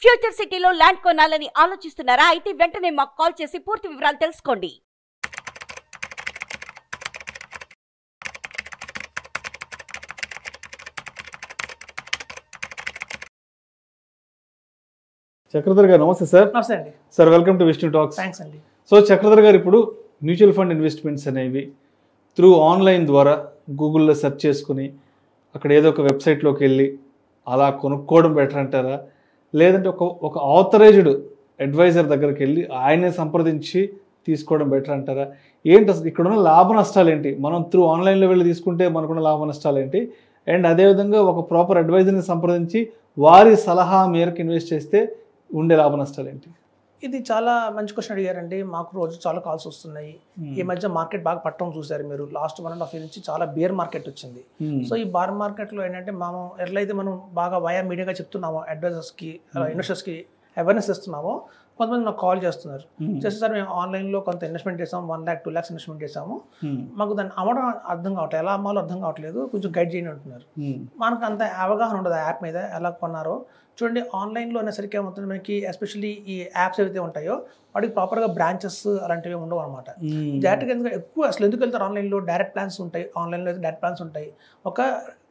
Future సిటీలో land కొనాలని ఆలోచిస్తున్నారా? అయితే వెంటనే మాకు కాల్ చేసి పూర్తి వివరాలు తెలుసుకోండి. చక్రధర్ గారు నమస్తే సార్. నమస్తే అండి sir, welcome to Vishnu talks. Thanks అండి. సో చక్రధర్ గారు, ఇప్పుడు మ్యూచువల్ ఫండ్ ఇన్వెస్ట్మెంట్స్ అనేవి త్రూ ఆన్లైన్ ద్వారా గూగుల్లో సెర్చ్ చేసుకుని అక్కడ ఏదో ఒక వెబ్సైట్లోకి వెళ్ళి అలా కొనుక్కోవడం బెటర్ అంటారా, లేదంటే ఒక ఆథరైజ్డ్ అడ్వైజర్ దగ్గరికి వెళ్ళి ఆయనే సంప్రదించి తీసుకోవడం బెటర్ అంటారా? ఏంటి అసలు ఇక్కడున్న లాభ నష్టాలు ఏంటి? మనం త్రూ ఆన్లైన్లో వెళ్ళి తీసుకుంటే మనకున్న లాభ నష్టాలు ఏంటి? అండ్ అదేవిధంగా ఒక ప్రాపర్ అడ్వైజర్ని సంప్రదించి వారి సలహా మేరకు ఇన్వెస్ట్ చేస్తే ఉండే లాభ నష్టాలు ఏంటి? ఇది చాలా మంచి క్వశ్చన్ అడిగారండి. మాకు రోజు చాలా కాల్స్ వస్తున్నాయి. ఈ మధ్య మార్కెట్ బాగా పట్టడం చూసారు మీరు. లాస్ట్ 1.5 year నుంచి చాలా బేర్ మార్కెట్ వచ్చింది. సో ఈ బార్ మార్కెట్లో ఏంటంటే మనం ఎట్లయితే మనం బాగా వయా మీడియాగా చెప్తున్నామో అడ్వైజర్స్కి ఇన్వెస్టర్స్కి అవేర్నెస్ ఇస్తున్నామో, కొంతమంది నాకు కాల్ చేస్తున్నారు. చేస్తే సార్ మేము ఆన్లైన్లో కొంత ఇన్వెస్ట్మెంట్ చేసాము, 1 lakh 2 lakhs ఇన్వెస్ట్మెంట్ చేసాము, మాకు దాన్ని అమ్మడం అర్థం కావట్లేదు, ఎలా అమ్మాలో అర్థం కావట్లేదు, కొంచెం గైడ్ చేయండి అంటున్నారు. మనకు అంత అవగాహన ఉండదు ఆ యాప్ మీద ఎలా కొన్నారో. చూడండి, ఆన్లైన్లో అనేసరికి ఏమవుతుంది మనకి, ఎస్పెషల్లీ ఈ యాప్స్ ఏవైతే ఉంటాయో వాటికి ప్రాపర్గా బ్రాంచెస్ అలాంటివి ఉండవు అనమాట. డైరెక్ట్గా ఎక్కువ అసలు ఎందుకు వెళ్తారు ఆన్లైన్లో? డైరెక్ట్ ప్లాన్స్ ఉంటాయి ఆన్లైన్లో, అయితే డైరెక్ట్ ప్లాన్స్ ఉంటాయి.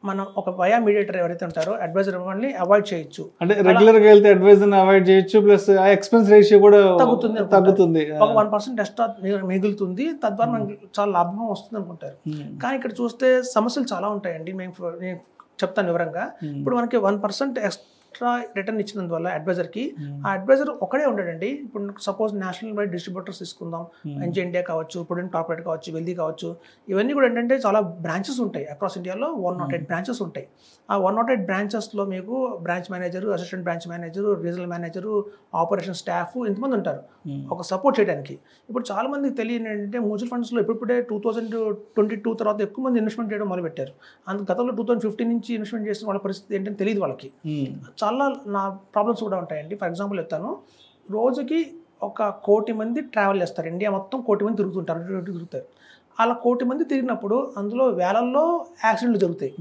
మనం ఒక వయా మీడియేటర్ ఎవరైతే ఉంటారో అడ్వైజర్ వాళ్ళని అవాయిడ్ చేయొచ్చు. అంటే రెగ్యులర్గా వెళ్తే అడ్వైజర్ని అవాయిడ్ చేయొచ్చు, ప్లస్ ఆ ఎక్స్పెన్స్ రేషియో కూడా తగ్గుతుంది. ఒక 1% ఎక్స్ట్రా మిగులుతుంది, తద్వారా మనకి చాలా లాభం వస్తుంది అనుకుంటారు. కానీ ఇక్కడ చూస్తే సమస్యలు చాలా ఉంటాయండి. నేను చెప్తాను వివరంగా. ఇప్పుడు మనకి 1% ఎక్స్ట్రా రిటర్న్ ఇచ్చినందువల్ల అడ్వైజర్కి, ఆ అడ్వైజర్ ఒకడే ఉండడండి. ఇప్పుడు సపోజ్ నేషనల్ వైడ్ డిస్ట్రిబ్యూటర్స్ తీసుకుందాం, ఎన్జీ ఇండియా కావచ్చు, ప్రుడెంట్ కార్పొరేట్ కావచ్చు, వెల్దీ కావచ్చు, ఇవన్నీ కూడా ఏంటంటే చాలా బ్రాంచెస్ ఉంటాయి. అక్రాస్ ఇండియాలో 108 బ్రాంచెస్ ఉంటాయి. ఆ 108 బ్రాంచెస్లో మీకు branch manager, assistant branch manager, regional manager, operation staff ఇంతమంది ఉంటారు ఒక సపోర్ట్ చేయడానికి. ఇప్పుడు చాలా మందికి తెలియని ఏంటంటే మ్యూచువల్ ఫండ్స్లో ఇప్పుడే 2022 తర్వాత ఎక్కువ మంది ఇన్వెస్ట్మెంట్ చేయడం మొదలుపెట్టారు. గతంలో 2015 నుంచి ఇన్వెస్ట్మెంట్ చేసిన వాళ్ళ పరిస్థితి ఏంటంటే తెలియదు వాళ్ళకి. చాలా నా ప్రాబ్లమ్స్ కూడా ఉంటాయండి. ఫర్ ఎగ్జాంపుల్ చెప్తాను, రోజుకి 1 కోటి మంది ట్రావెల్ చేస్తారు. ఇండియా మొత్తం 1 కోటి మంది తిరుగుతారు. అలా 1 కోటి మంది తిరిగినప్పుడు అందులో వేలల్లో యాక్సిడెంట్లు జరుగుతాయి,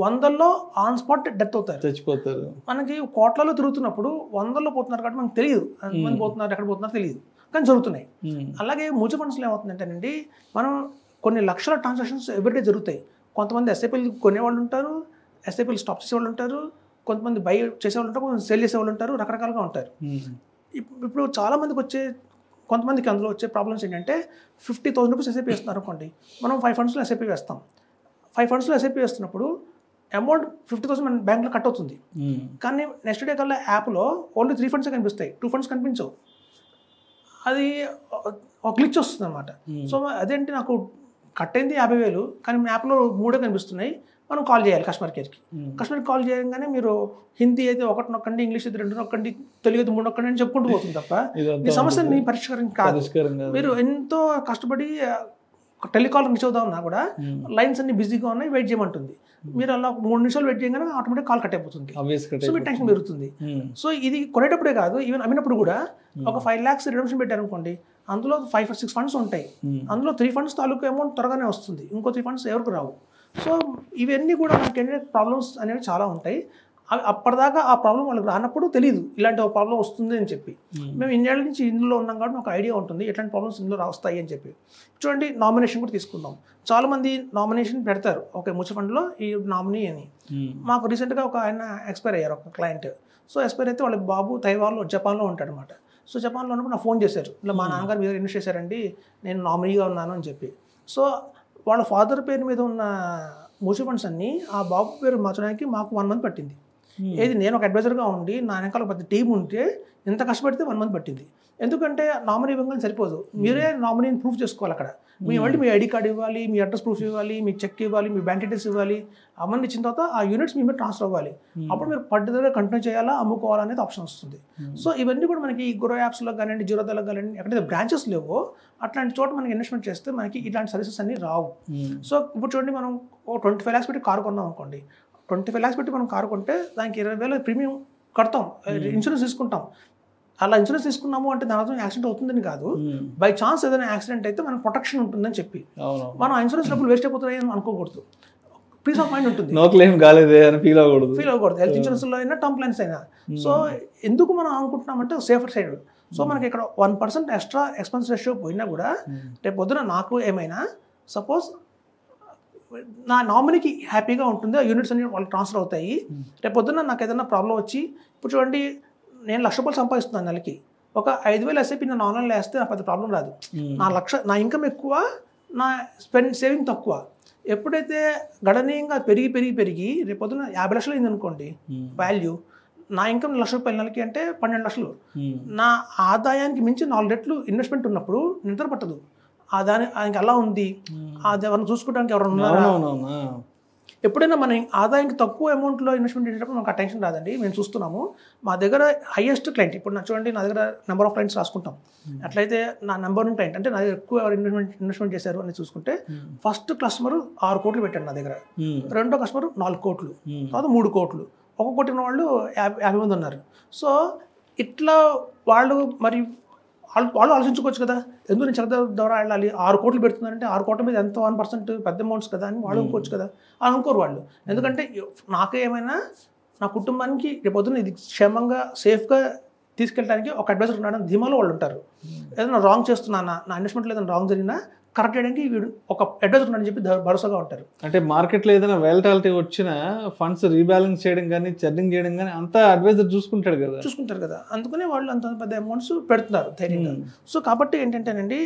100లో ఆన్ స్పాట్ డెత్ అవుతారు, చచ్చిపోతారు. మనకి కోట్లలో తిరుగుతున్నప్పుడు 100లో పోతున్నారు కాబట్టి మనకు తెలియదు ఎంతమంది పోతున్నారు, ఎక్కడ పోతున్నారు తెలియదు, కానీ జరుగుతున్నాయి. అలాగే మ్యూచువల్ ఫండ్స్లో ఏమవుతుందంటేనండి, మనం కొన్ని లక్షల ట్రాన్సాక్షన్స్ ఎవ్రీడే జరుగుతాయి. కొంతమంది ఎస్ఐపీలు కొనేవాళ్ళు ఉంటారు, ఎస్ఐపీలు స్టాప్ చేసేవాళ్ళు ఉంటారు, కొంతమంది బై చేసేవాళ్ళు ఉంటారు, కొంతమంది సేల్ చేసేవాళ్ళు ఉంటారు, రకరకాలుగా ఉంటారు. ఇప్పుడు చాలామందికి కొంతమందికి అందులో వచ్చే ప్రాబ్లమ్స్ ఏంటంటే 50,000 రూపీస్ ఎస్ఐపీ వేస్తున్నారు అనుకోండి, మనం 5 fundsలో ఎస్ఐపీ వేస్తాం. 5 fundsలో ఎస్ఐపీ వేస్తున్నప్పుడు అమౌంట్ 50,000 మన బ్యాంక్లో కట్ అవుతుంది. కానీ నెక్స్ట్ డే కల్లా యాప్లో ఓన్లీ 3 funds కనిపిస్తాయి, 2 funds కనిపించవు. అది ఒక గ్లిచ్ వస్తుంది అనమాట. సో అదేంటి, నాకు కట్ అయింది 50,000, కానీ యాప్లో 3 కనిపిస్తున్నాయి. మనం కాల్ చేయాలి కస్టమర్ కేర్కి. కస్టమర్కి కాల్ చేయగానే మీరు హిందీ అయితే 1 నొక్కండి, ఇంగ్లీష్ అయితే 2 నొక్కండి, తెలుగు అయితే 3 నొక్కండి అని చెప్పుకుంటూ పోతుంది తప్ప మీ సమస్యని పరిష్కారం కాదు. మీరు ఎంతో కష్టపడి టెలికాల్ రీచ్ అవుదామన్నా కూడా లైన్స్ అన్ని బిజీగా ఉన్నాయి, వెయిట్ చేయమంటుంది. మీరు అలా 3 నిమిషాలు వెయిట్ చేయగానే ఆటోమేటిక్ కాల్ కట్ అయిపోతుంది. సో మీ టెన్షన్ పెరుగుతుంది. సో ఇది కొనేటప్పుడే కాదు, ఈవెన్ అమ్మినప్పుడు కూడా ఒక 5 lakhs రిడమ్షన్ పెట్టారనుకోండి, అందులో 5 or 6 funds ఉంటాయి. అందులో 3 funds తాలూకు అమౌంట్ త్వరగానే వస్తుంది, ఇంకో 3 funds ఎవరికి రావు. సో ఇవన్నీ కూడా మనకి ఏంటంటే ప్రాబ్లమ్స్ అనేవి చాలా ఉంటాయి. అప్పటిదాకా ఆ ప్రాబ్లం వాళ్ళకి రానప్పుడు తెలియదు ఇలాంటి ఒక ప్రాబ్లం వస్తుంది అని చెప్పి. మేము ఇన్నేళ్ళ నుంచి ఇందులో ఉన్నాం కాబట్టి ఒక ఐడియా ఉంటుంది ఎట్లాంటి ప్రాబ్లమ్స్ ఇందులో వస్తాయి అని చెప్పి. చూడండి, నామినేషన్ కూడా తీసుకుందాం. చాలామంది నామినేషన్ పెడతారు, ఓకే మ్యూచువల్ ఫండ్లో ఈ నామినీ అని. మాకు రీసెంట్గా ఒక ఆయన ఎక్స్పైర్ అయ్యారు, ఒక క్లయింట్. సో ఎక్స్పైర్ అయితే వాళ్ళ బాబు తైవాన్లో, జపాన్లో ఉంటాడు అనమాట. సో జపాన్లో ఉన్నప్పుడు నాకు ఫోన్ చేశారు, ఇలా మా నాన్నగారు మీద ఇన్వెస్ట్ చేశారండి, నేను నామినీగా ఉన్నాను అని చెప్పి. సో వాళ్ళ ఫాదర్ పేరు మీద ఉన్న మ్యూచువల్ ఫండ్స్ అన్ని ఆ బాబు పేరు మార్చడానికి మాకు 1 month పట్టింది. ఏది నేను ఒక అడ్వైజర్గా ఉండి నా వెనకాల పెద్ద టీం ఉంటే ఎంత కష్టపడితే 1 month పట్టింది. ఎందుకంటే నామినీ ఇవ్వగానే సరిపోదు, మీరే నామినీని ప్రూఫ్ చేసుకోవాలి. అక్కడ మీ ఐడి కార్డ్ ఇవ్వాలి, మీ అడ్రస్ ప్రూఫ్ ఇవ్వాలి, మీ చెక్ ఇవ్వాలి, మీ బ్యాంక్ డీటెయిల్స్ ఇవ్వాలి. అవన్నీ ఇచ్చిన తర్వాత ఆ యూనిట్స్ మీ మీద ట్రాన్స్ఫర్ అవ్వాలి. అప్పుడు మీరు పట్టుదలగా కంటిన్యూ చేయాలా, అమ్ముకోవాలా అనేది ఆప్షన్ వస్తుంది. సో ఇవన్నీ కూడా మనకి గ్రో యాప్స్లో కానివ్వండి, జీరోదాలో కానివ్వండి, ఎక్కడైతే బ్రాంచెస్ లేవో అట్లాంటి చోట మనకి ఇన్వెస్ట్మెంట్ చేస్తే మనకి ఇలాంటి సర్వీసెస్ అన్నీ రావు. సో ఇప్పుడు చూడండి, మనం 25 lakhs పెట్టి కారు కొన్నాం అనుకోండి, 25 lakhs పెట్టి మనం కారు కొంటే దానికి 20,000 ప్రీమియం కడతాం, ఇన్సూరెన్స్ తీసుకుంటాం. అలా ఇన్సూరెన్స్ తీసుకున్నాము అంటే దాని అర్థం యాక్సిడెంట్ అవుతుందని కాదు, బై ఛాన్స్ ఏదైనా యాక్సిడెంట్ అయితే మనకు ప్రొటెక్షన్ ఉంటుందని చెప్పి. మనం ఆ ఇన్సూరెన్స్ డబ్బులు వేస్ట్ అయిపోతున్నాయి అని అనుకోకూడదు. పీస్ ఆఫ్ మైండ్ ఉంటుంది. నో క్లెయిమ్ కాలేదే అని ఫీల్ అవ్వకూడదు. హెల్త్ ఇన్సూరెన్స్లో అయినా టర్మ్ ప్లాన్స్ అయినా. సో ఎందుకు మనం అనుకుంటున్నామంటే సేఫర్ సైడ్. సో మనకి ఇక్కడ 1% ఎక్స్ట్రా ఎక్స్పెన్స్ రేషియో పోయినా కూడా రేపు పొద్దున నాకు ఏమైనా సపోజ్ నా నామినీకి హ్యాపీగా ఉంటుంది, ఆ యూనిట్స్ అన్ని వాళ్ళు ట్రాన్స్ఫర్ అవుతాయి. రేపు పొద్దున నాకు ఏదైనా ప్రాబ్లం వచ్చి, ఇప్పుడు చూడండి నేను ₹1,00,000 సంపాదిస్తున్నాను నెలకి, ఒక 5,000 ఎస్ఐపి నేను ఆన్లైన్లో వేస్తే నాకు పెద్ద ప్రాబ్లం రాదు. నా ఇన్కమ్ ఎక్కువ, నా సేవింగ్ తక్కువ. ఎప్పుడైతే గణనీయంగా పెరిగి రేపు పొద్దున 50 లక్షలు అయింది అనుకోండి వాల్యూ, నా ఇన్కమ్ ₹1,00,000 నెలకి అంటే 12 లక్షలు. నా ఆదాయానికి మించి 4 రెట్లు ఇన్వెస్ట్మెంట్ ఉన్నప్పుడు నిద్ర పట్టదు. ఆయనకి అలా ఉంది, అది ఎవరిని చూసుకోవడానికి ఎవరు ఉన్నారా. ఎప్పుడైనా మన ఆదాయానికి తక్కువ అమౌంట్లో ఇన్వెస్ట్మెంట్ చేసేటప్పుడు మనకు ఆ టెన్షన్ రాదండి. మేము చూస్తున్నాము మా దగ్గర హైయెస్ట్ క్లయింట్, ఇప్పుడు నా చూడండి నా దగ్గర నెంబర్ ఆఫ్ క్లయింట్స్ రాసుకుంటాం. అట్లయితే నా నెంబర్ 1 క్లయింట్ అంటే నా దగ్గర ఎక్కువ ఎవరు ఇన్వెస్ట్మెంట్ చేశారు అని చూసుకుంటే, ఫస్ట్ కస్టమర్ 6 కోట్లు పెట్టాడు నా దగ్గర, రెండో కస్టమర్ 4 కోట్లు, తర్వాత 3 కోట్లు, 1 కోటి ఉన్న వాళ్ళు 50 మంది ఉన్నారు. సో ఇట్లా వాళ్ళు మరి వాళ్ళు ఆలోచించుకోవచ్చు కదా, ఎందుకు నేను చక్కగా ద్వారా వెళ్ళాలి, 6 కోట్లు పెడుతున్నారంటే 6 కోట్ల మీద ఎంత 1% పెద్ద అమౌంట్స్ కదా అని వాళ్ళు అనుకోవచ్చు కదా. అని అనుకోరు వాళ్ళు. ఎందుకంటే నాకేమైనా నా కుటుంబానికి రేపు పొద్దున్న ఇది క్షేమంగా సేఫ్గా తీసుకెళ్ళడానికి ఒక అడ్వైజర్ ఉన్నాడని ధీమాలో వాళ్ళు ఉంటారు. ఏదైనా రాంగ్ చేస్తున్నానా, నా ఇన్వెస్ట్మెంట్లో ఏదైనా రాంగ్ జరిగినా కరెక్ట్ చేయడానికి వీడు ఒక అడ్వైజర్ ఉన్నాడని చెప్పి భరోసాగా ఉంటారు. అంటే మార్కెట్లో ఏదైనా వాలటాలిటీ వచ్చినా ఫండ్స్ రీబ్యాలెన్స్ చేయడం కానీ చర్నింగ్ చేయడం కానీ అంతా అడ్వైజర్ చూసుకుంటారు కదా. అందుకనే వాళ్ళు అంత పెద్ద అమౌంట్స్ పెడుతున్నారు ధైర్యంగా. సో కాబట్టి ఏంటంటేనండి,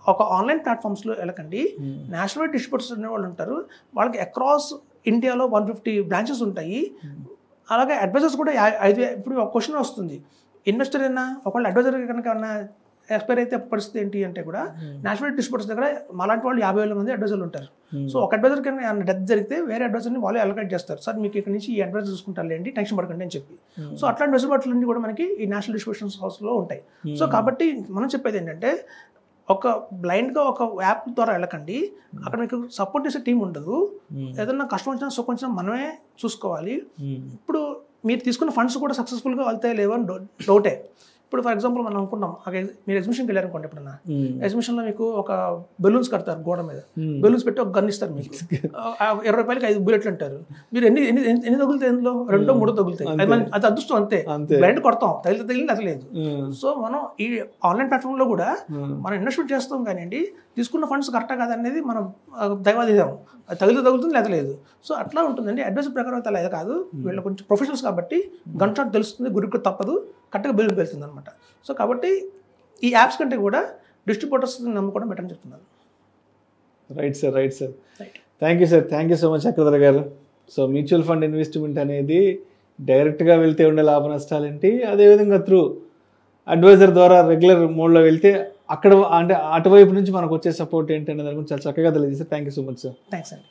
ఒక ఆన్లైన్ ప్లాట్ఫామ్స్లో వెళ్ళకండి, నేషనల్ డిస్ట్రిబ్యూటర్స్ అనే వాళ్ళు ఉంటారు, వాళ్ళకి అక్రాస్ ఇండియాలో 150 బ్రాంచెస్ ఉంటాయి. అలాగే అడ్వైజర్స్ కూడా 5,000. ఇప్పుడు ఒక క్వశ్చన్ వస్తుంది, ఇన్వెస్టర్ అయినా ఒకవేళ అడ్వైజర్ కనుక ఏమన్నా ఎక్స్పైర్ అయితే పరిస్థితి ఏంటి అంటే కూడా, నేషనల్ డిస్ట్రిబ్యూటర్స్ దగ్గర మాలాంటి వాళ్ళు 50,000 మంది అడ్వైజర్లు ఉంటారు. సో ఒక అడ్వైజర్ కన్నా ఏమైనా డెత్ జరిగితే వేరే అడ్వైజర్ని వాళ్ళు అలొకేట్ చేస్తారు. సార్ మీకు ఇక్కడ నుంచి ఈ అడ్వైజర్ చూసుకుంటారు లేండి, టెన్షన్ పడకండి అని చెప్పి. సో అట్లాంటి వెసులుబాట్లన్నీ కూడా మనకి ఈ నేషనల్ డిస్ట్రిబ్యూషన్ హౌస్లో ఉంటాయి. సో కాబట్టి మనం చెప్పేది ఏంటంటే, ఒక బ్లైండ్గా ఒక యాప్ ద్వారా వెళ్ళకండి, అక్కడ మీకు సపోర్ట్ చేసే టీం ఉండదు. ఏదన్నా కష్టం వచ్చినా సుఖం వచ్చినా మనమే చూసుకోవాలి. ఇప్పుడు మీరు తీసుకున్న ఫండ్స్ కూడా సక్సెస్ఫుల్గా వెళ్తాయి లేవని డౌటే. ఇప్పుడు ఫర్ ఎగ్జాంపుల్ మనం అనుకున్నాం, మీరు ఎగ్జిబిషన్కి వెళ్ళారనుకోండి, ఎప్పుడన్నా ఎగ్జిబిషన్లో మీకు ఒక బెలూన్స్ కడతారు గోడ మీద, బెలూన్స్ పెట్టి ఒక గన్ ఇస్తారు మీకు, ₹20కి 5 బుల్లెట్లు అంటారు. మీరు ఎన్ని తగులుతాయి, ఎందులో 2-3 తగులుతాయి, అది అదృష్టం అంతే. బ్లైండ్ కొడతాం, తగిలింది అసలు లేదు. సో మనం ఈ ఆన్లైన్ ప్లాట్ఫామ్లో కూడా మనం ఇన్వెస్ట్మెంట్ చేస్తాం కానివ్వండి, తీసుకున్న ఫండ్స్ కరెక్టా కాదనేది మనం దైవాధీనం, తగులుతుంది లేదా లేదు. సో అట్లా ఉంటుందండి. అడ్వైజర్ ప్రకారం అయితే అలా కాదు, వీళ్ళు కొంచెం ప్రొఫెషనల్స్ కాబట్టి గన్ షాట్ తెలుస్తుంది, గురికి తప్పదు, కరెక్ట్గా బిల్లు వెళ్తుంది అనమాట. సో కాబట్టి ఈ యాప్స్ కంటే కూడా డిస్ట్రిబ్యూటర్స్ నమ్ముకోవడం బెటర్ అని చెప్తున్నాను. Right sir. Thank you sir. Thank you so much Chakradhar garu. So mutual fund investment అనేది డైరెక్ట్గా వెళ్తే ఉండే లాభ నష్టాలేంటి, అదేవిధంగా త్రూ అడ్వైజర్ ద్వారా రెగ్యులర్ మోడ్లో వెళ్తే అక్కడ అంటే అటువైపు నుంచి మనకు వచ్చే సపోర్ట్ ఏంటి అనే దాని గురించి చాలా చక్కగా తెలియజేస్తారు. Thank you so much sir. Thanks అండి.